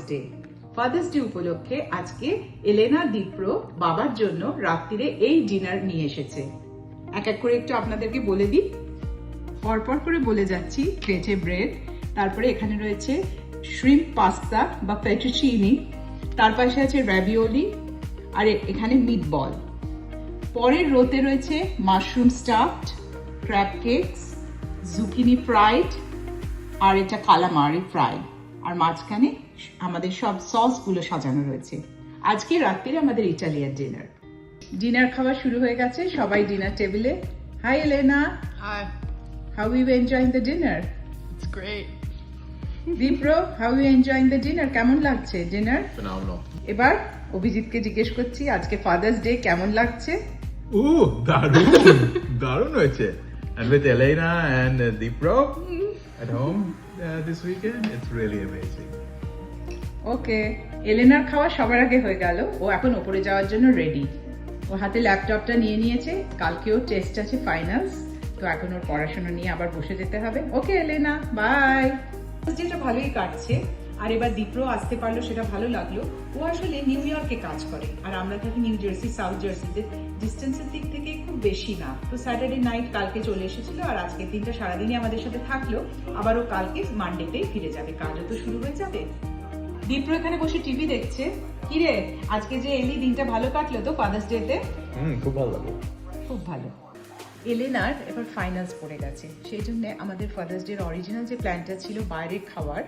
Day. Father's day উপলক্ষে আজকে Elena Dipra বাবার জন্য রাত্রিরে এই ডিনার নিয়ে এসেছে। এক এক করে একটু আপনাদেরকে বলে দিই, পরপর করে বলে যাচ্ছি। পেটে ব্রেড, তারপরে এখানে রয়েছে শ্রিম্প পাস্তা বা ফেটুচিনি, তার পাশে আছে র্যাভিওলি, আর এখানে মিট বল। পরের রোতে রয়েছে mushroom stuffed, crab cakes, zucchini fried, আর এটা কালামারি ফ্রাই, আর মাঝখানে আমাদের সব সসগুলো সাজানো রয়েছে। আজকে রাত্রিরে আমাদের ইটালিয়ান ডিনার খাওয়া শুরু হয়ে গেছে, সবাই ডিনার টেবিলে। Hi Elena. Hi, How are you enjoying the dinner? it's great. Dipro, how are you enjoying the dinner? কেমন লাগছে ডিনার? Phenomenal. এবার অভিজিৎকে জিজ্ঞেস করছি আজকে ফাদার্স ডে কেমন লাগছে? দারুণ দারুণ হয়েছে। And with Elena and Dipro at home this weekend, it's really amazing. ওকে, এলেনার খাওয়া সবার আগে হয়ে গেল, ও এখন ওপরে যাওয়ার জন্য রেডি। ও হাতে ল্যাপটপটা নিয়ে নিয়েছে, কালকে ওর টেস্ট আছে ফাইনালস, তো এখন ওর পড়াশোনা নিয়ে আবার বসে যেতে হবে। ওকে এলেনা, বাই। যেটা ভালোই কাটছে, আর এবার দীপ্র আসতে পারলো, সেটা ভালো লাগলো। ও আসলে নিউ ইয়র্কে কাজ করে, আর আমরা থাকি নিউ জার্সি, সাউথ জার্সিতে। ডিস্টেন্সের দিক থেকে খুব বেশি না, তো স্যাটারডে নাইট কালকে চলে এসেছিল, আর আজকের দিনটা সারাদিনই আমাদের সাথে থাকলো। আবার ও কালকে মানডেতেই ফিরে যাবে, কাজও তো শুরু হয়ে যাবে। দীপ্র এখানে বসে টিভি দেখছে। কিরে, আজকে যে এলি, দিনটা ভালো কাটলো তো ফাদার্স ডেতে? খুব ভালো লাগলো। খুব ভালো। এলেনার এবার ফাইনালস পড়ে গেছে, সেই জন্য আমাদের ফাদার্স ডের অরিজিনাল যে প্ল্যানটা ছিল বাইরে খাওয়ার,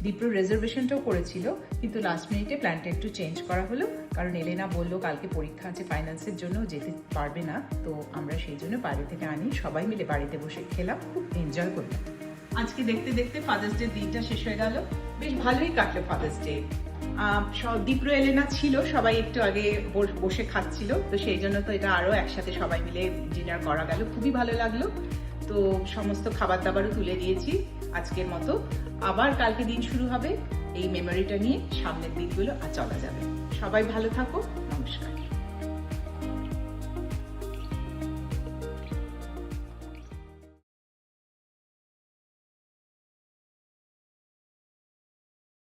দীপ্র রেজার্ভেশনটাও করেছিল, কিন্তু লাস্ট মিনিটে প্ল্যানটা একটু চেঞ্জ করা হলো, কারণ এলেনা বললো কালকে পরীক্ষা আছে ফাইনালসের জন্য, যেতে পারবে না। তো আমরা সেই জন্য বাইরে থেকে আনি, সবাই মিলে বাড়িতে বসে খেলাম, খুব এনজয় করলাম। আজকে দেখতে দেখতে ফাদার্স ডে দিনটা শেষ হয়ে গেল, বেশ ভালোই কাটলো ফাদার্স ডে। দীপ্র এলেনা ছিল, সবাই একটু আগে বসে খাচ্ছিল, তো সেই জন্য তো এটা আরো একসাথে সবাই মিলে ডিনার করা গেল, খুবই ভালো লাগলো। তো সমস্ত খাবার দাবারও তুলে দিয়েছি আজকের মতো। আবার কালকে দিন শুরু হবে, এই মেমোরিটা নিয়ে সামনের দিকগুলো চলা যাবে। সবাই ভালো থাকো।